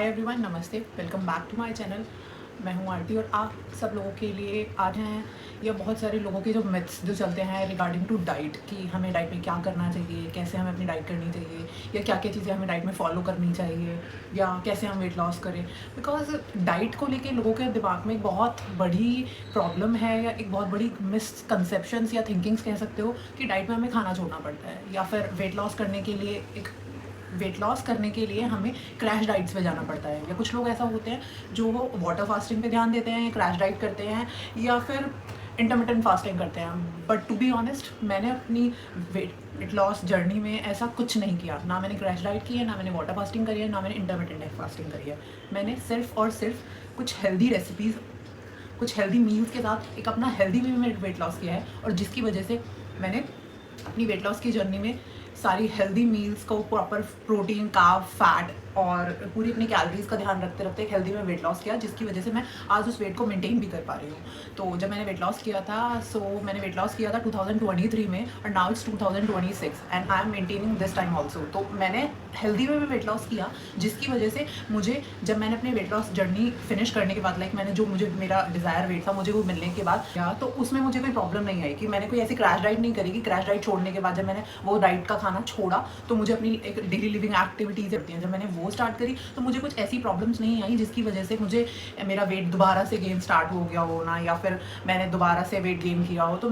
हाय everyone, नमस्ते, welcome back to my channel. मैं हूं आरती और आप सब लोगों के लिए आज हैं या बहुत सारे लोगों के जो मिथ्स जो चलते हैं रिगार्डिंग टू डाइट कि हमें डाइट में क्या करना चाहिए, कैसे हमें अपनी डाइट करनी चाहिए या क्या क्या चीज़ें हमें डाइट में फॉलो करनी चाहिए या कैसे हम वेट लॉस करें। बिकॉज डाइट को लेके लोगों के दिमाग में एक बहुत बड़ी प्रॉब्लम है या एक बहुत बड़ी मिसकंसेप्शंस या थिंकिंग्स कह सकते हो कि डाइट में हमें खाना छोड़ना पड़ता है या फिर वेट लॉस करने के लिए हमें क्रैश डाइट्स पे जाना पड़ता है। या कुछ लोग ऐसा होते हैं जो वो वाटर फास्टिंग पे ध्यान देते हैं, क्रैश डाइट करते हैं या फिर इंटरमिटेंट फास्टिंग करते हैं। बट टू बी ऑनेस्ट, मैंने अपनी वेट लॉस जर्नी में ऐसा कुछ नहीं किया। ना मैंने क्रैश डाइट की है, ना मैंने वाटर फास्टिंग करी है, ना मैंने इंटरमिटेंट फास्टिंग करी है। मैंने सिर्फ और सिर्फ कुछ हेल्दी रेसिपीज़, कुछ हेल्दी मील्स के साथ एक अपना हेल्दी वे में वेट लॉस किया है और जिसकी वजह से मैंने अपनी वेट लॉस की जर्नी में सारी हेल्दी मील्स को प्रॉपर प्रोटीन, कार्ब, फैट और पूरी अपनी कैलोरीज का ध्यान रखते रखते एक हेल्दी में वेट लॉस किया, जिसकी वजह से मैं आज उस वेट को मेंटेन भी कर पा रही हूँ। तो जब मैंने वेट लॉस किया था, मैंने वेट लॉस किया था 2023 में और now it's 2026 and I am maintaining this time also. तो मैंने हेल्दी वे में वेट लॉस किया, जिसकी वजह से मुझे जब मैंने अपने वेट लॉस जर्नी फिनिश करने के बाद मैंने जो मुझे मेरा डिज़ायर वेट था मुझे वो मिलने के बाद या तो उसमें मुझे कोई प्रॉब्लम नहीं आई कि मैंने कोई ऐसी क्रैश डाइट नहीं करी कि क्रैश डाइट छोड़ने के बाद जब मैंने वो डाइट का खाना छोड़ा तो मुझे अपनी एक डेली लिविंग एक्टिविटीज़ होती हैं, जब मैंने वो स्टार्ट करी तो मुझे कुछ ऐसी प्रॉब्लम्स नहीं आई जिसकी वजह से मुझे मेरा वेट दोबारा से गेन स्टार्ट हो गया हो ना, या फिर मैंने दोबारा से वेट गेन किया हो। तो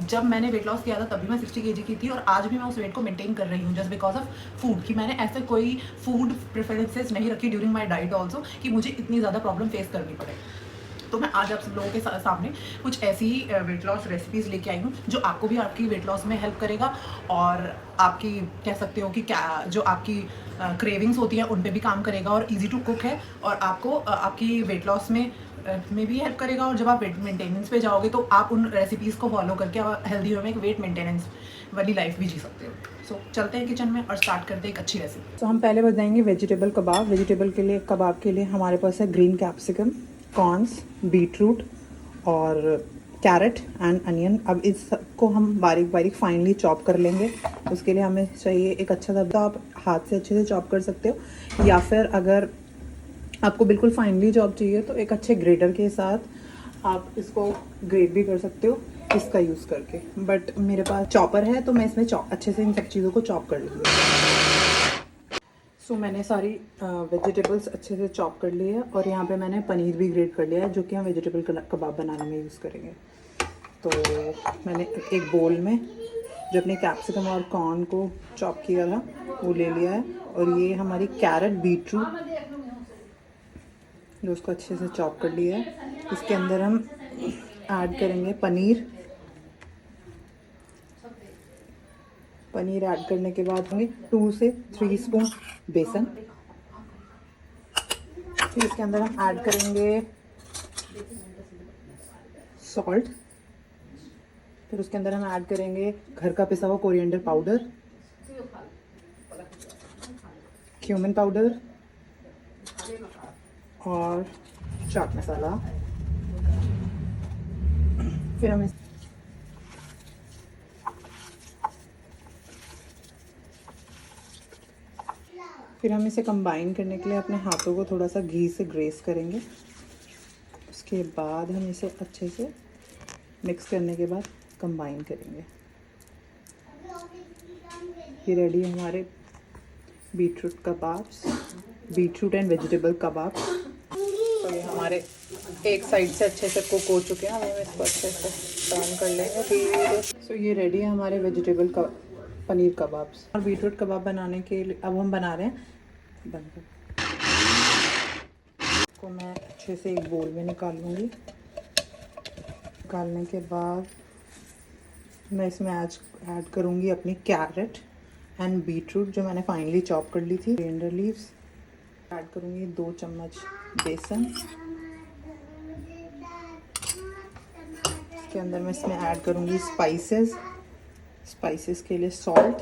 जब मैंने वेट लॉस किया था तभी मैं 60 kg की थी और आज भी मैं उस वेट को मेंटेन कर रही हूँ जस्ट बिकॉज ऑफ फूड। कि मैंने ऐसे कोई फूड प्रेफरेंसेस नहीं रखी ड्यूरिंग माई डाइट ऑल्सो कि मुझे इतनी ज़्यादा प्रॉब्लम फेस करनी पड़े। तो मैं आज आप सब लोगों के सामने कुछ ऐसी वेट लॉस रेसिपीज़ लेके आई हूँ जो आपको भी आपकी वेट लॉस में हेल्प करेगा और आपकी कह सकते हो कि क्या जो आपकी क्रेविंग्स होती हैं उन पे भी काम करेगा और इजी टू कुक है और आपको आपकी वेट लॉस में भी हेल्प करेगा। और जब आप वेट मेंटेनेंस पे जाओगे तो आप उन रेसिपीज़ को फॉलो करके आप हेल्दी वे में एक वेट मेंटेनेंस वाली लाइफ भी जी सकते हो। सो चलते हैं किचन में और स्टार्ट करते हैं एक अच्छी रेसिपी। तो हम पहले बताएंगे वेजिटेबल कबाब। वेजिटेबल के लिए, कबाब के लिए हमारे पास है ग्रीन कैप्सिकम, कॉर्न्स, बीटरूट और कैरेट एंड अनियन। अब इसको हम बारीक बारीक फाइनली चॉप कर लेंगे। उसके लिए हमें चाहिए एक अच्छा सा, आप हाथ से अच्छे से चॉप कर सकते हो या फिर अगर आपको बिल्कुल फाइनली चॉप चाहिए तो एक अच्छे ग्रेटर के साथ आप इसको ग्रेट भी कर सकते हो इसका यूज़ करके। बट मेरे पास चॉपर है तो मैं इसमें अच्छे से इन सब चीज़ों को चॉप कर लूँगी। मैंने सारी वेजिटेबल्स अच्छे से चॉप कर ली है और यहाँ पे मैंने पनीर भी ग्रेट कर लिया है जो कि हम वेजिटेबल कबाब बनाने में यूज़ करेंगे। तो मैंने एक बोल में जो अपने कैप्सिकम और कॉर्न को चॉप किया था वो ले लिया है और ये हमारी कैरेट, बीटरूट जो उसको अच्छे से चॉप कर लिया है। इसके अंदर हम ऐड करेंगे पनीर ऐड करने के बाद होंगे 2 से 3 स्पून बेसन। फिर इसके अंदर हम ऐड करेंगे सॉल्ट। फिर उसके अंदर हम ऐड करेंगे घर का पिसा हुआ कोरिएंडर पाउडर, क्यूमिन पाउडर और चाट मसाला। फिर हम इसे कंबाइन करने के लिए अपने हाथों को थोड़ा सा घी से ग्रेस करेंगे। उसके बाद हम इसे अच्छे से मिक्स करने के बाद कंबाइन करेंगे। ये रेडी है हमारे beetroot kebabs, beetroot and vegetable kebab. तो ये हमारे एक साइड से अच्छे से कुक हो चुके हैं। हम इसको अच्छे से टर्न कर लेंगे। फिर ये रेडी है हमारे वेजिटेबल पनीर कबाब्स। और बीटरूट कबाब बनाने के लिए अब हम बना रहे हैं बनकर को मैं अच्छे से एक बोल में निकाल लूँगी। निकालने के बाद मैं इसमें ऐड करूँगी अपनी कैरेट एंड बीटरूट जो मैंने फाइनली चॉप कर ली थी। कोरिएंडर लीव्स ऐड करूँगी, 2 चम्मच बेसन। इसके अंदर मैं इसमें ऐड करूँगी स्पाइसेस के लिए सॉल्ट,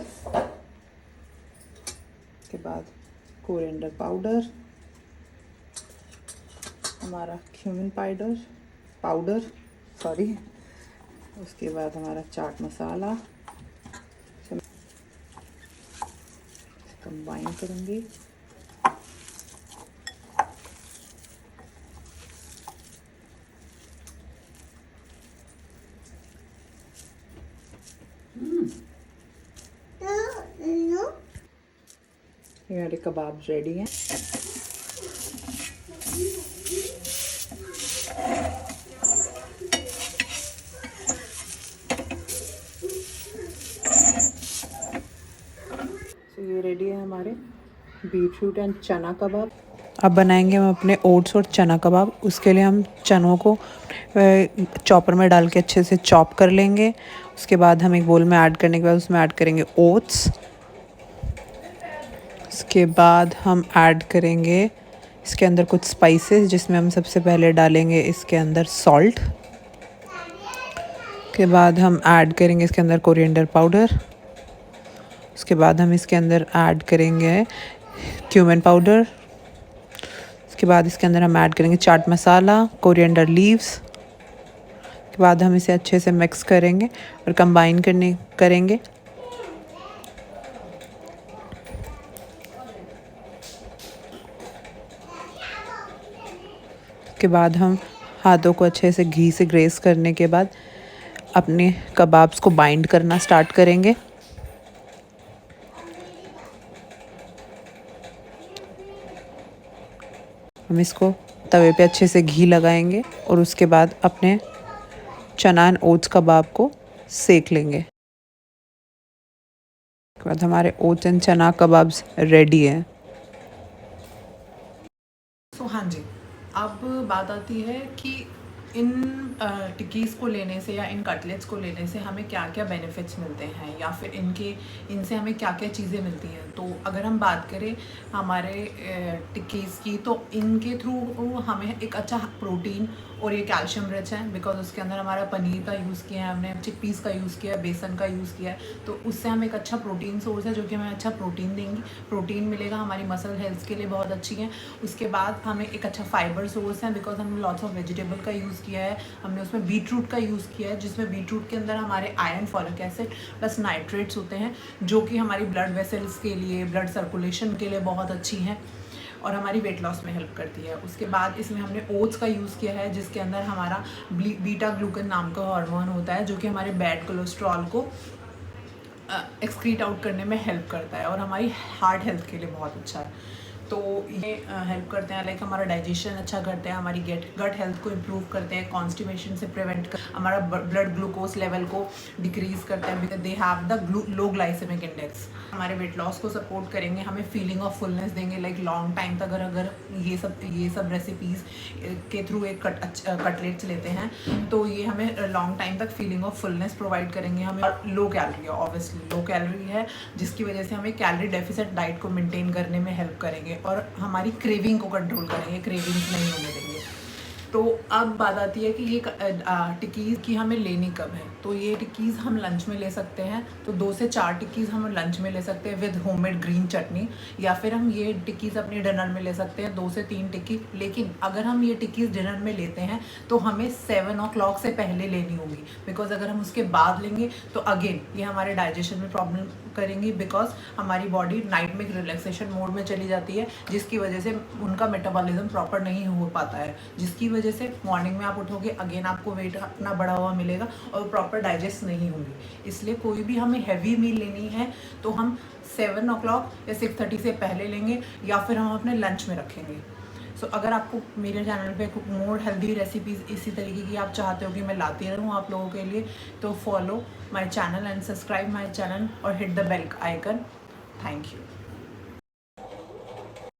के बाद कोरिएंडर पाउडर, हमारा क्यूमिन पाउडर सॉरी, उसके बाद हमारा चाट मसाला। कंबाइन करूँगी हमारे कबाब रेडी हैं। तो ये रेडी है हमारे बीटरूट एंड चना कबाब। अब बनाएंगे हम अपने ओट्स और चना कबाब। उसके लिए हम चनों को चॉपर में डाल के अच्छे से चॉप कर लेंगे। उसके बाद हम एक बोल में ऐड करने के बाद उसमें ऐड करेंगे ओट्स। उसके बाद हम ऐड करेंगे इसके अंदर कुछ स्पाइसेस, जिसमें हम सबसे पहले डालेंगे इसके अंदर सॉल्ट। के बाद हम ऐड करेंगे इसके अंदर कोरिएंडर पाउडर। उसके बाद हम इसके अंदर ऐड करेंगे क्यूमिन पाउडर। उसके बाद इसके अंदर हम ऐड करेंगे चाट मसाला, कोरिएंडर लीव्स। के बाद हम इसे अच्छे से मिक्स करेंगे और कंबाइन करेंगे। के बाद हम हाथों को अच्छे से घी से ग्रेस करने के बाद अपने कबाब्स को बाइंड करना स्टार्ट करेंगे। हम इसको तवे पे अच्छे से घी लगाएंगे और उसके बाद अपने चना एंड ओट्स कबाब को सेक लेंगे। उसके बाद हमारे ओट्स एंड चना कबाब्स रेडी हैं। हाँ जी, अब बात आती है कि इन टिक्कीज़ को लेने से या इन कटलेट्स को लेने से हमें क्या क्या बेनिफिट्स मिलते हैं, या फिर इनसे हमें क्या क्या चीज़ें मिलती हैं। तो अगर हम बात करें हमारे टिक्कीज़ की, तो इनके थ्रू हमें एक अच्छा प्रोटीन और ये कैल्शियम रिच है, बिकॉज उसके अंदर हमारा पनीर का यूज़ किया है, हमने चिकपीस का यूज़ किया है, बेसन का यूज़ किया है। तो उससे हमें एक अच्छा प्रोटीन सोर्स है, जो कि हमें अच्छा प्रोटीन मिलेगा, हमारी मसल हेल्थ के लिए बहुत अच्छी है। उसके बाद हमें एक अच्छा फाइबर सोर्स है, बिकॉज हमने लॉट्स ऑफ वेजिटेबल का यूज़ किया है। हमने उसमें बीटरूट का यूज़ किया है, जिसमें बीटरूट के अंदर हमारे iron, folic acid plus nitrates होते हैं, जो कि हमारी ब्लड वेसल्स के लिए, ब्लड सर्कुलेशन के लिए बहुत अच्छी हैं और हमारी वेट लॉस में हेल्प करती है। उसके बाद इसमें हमने ओट्स का यूज़ किया है, जिसके अंदर हमारा बीटा ग्लूकन नाम का हार्मोन होता है, जो कि हमारे बैड कोलेस्ट्रॉल को एक्सक्रीट आउट करने में हेल्प करता है और हमारी हार्ट हेल्थ के लिए बहुत अच्छा है। तो ये हेल्प करते हैं, लाइक हमारा डाइजेशन अच्छा करते हैं, हमारी गट हेल्थ को इम्प्रूव करते हैं, कॉन्स्टिपेशन से प्रिवेंट कर, हमारा ब्लड ग्लूकोज लेवल को डिक्रीज़ करते हैं, because they have the low glycaemic index. हमारे वेट लॉस को सपोर्ट करेंगे, हमें फीलिंग ऑफ फुलनेस देंगे, लाइक लॉन्ग टाइम तक अगर ये सब रेसिपीज़ के थ्रू एक कटलेट्स लेते हैं, तो ये हमें लॉन्ग टाइम तक फीलिंग ऑफ फुलनेस प्रोवाइड करेंगे। हमें लो कैलोरी है, ऑब्वियसली लो कैलोरी है, जिसकी वजह से हमें कैलोरी डेफिसिट डाइट को मेंटेन करने में हेल्प करेंगे और हमारी क्रेविंग को कंट्रोल करेंगे, क्रेविंग्स नहीं होने देंगे। तो अब बात आती है कि ये टिक्कीज़ की हमें लेनी कब है। तो ये टिक्कीज़ हम लंच में ले सकते हैं, तो 2 से 4 टिक्कीज़ हम लंच में ले सकते हैं विद होममेड ग्रीन चटनी, या फिर हम ये टिक्कीज़ अपनी डिनर में ले सकते हैं 2 से 3 टिक्की। लेकिन अगर हम ये टिक्कीज़ डिनर में लेते हैं तो हमें 7 o'clock से पहले लेनी होगी, बिकॉज अगर हम उसके बाद लेंगे तो अगेन ये हमारे डाइजेशन में प्रॉब्लम करेंगी, बिकॉज हमारी बॉडी नाइट में रिलैक्सेशन मोड में चली जाती है, जिसकी वजह से उनका मेटाबॉलिज्म प्रॉपर नहीं हो पाता है, जिसकी वजह से मॉर्निंग में आप उठोगे अगेन आपको वेट अपना बढ़ा हुआ मिलेगा और प्रॉपर डाइजेस्ट नहीं होंगी। इसलिए कोई भी हमें हैवी मील लेनी है तो हम 7 o'clock या 6:30 से पहले लेंगे, या फिर हम अपने लंच में रखेंगे। सो अगर आपको मेरे चैनल पे मोर हेल्दी रेसिपीज़ इसी तरीके की आप चाहते हो कि मैं लाती रहूँ आप लोगों के लिए, तो follow my channel and subscribe my channel और hit the bell icon. Thank you.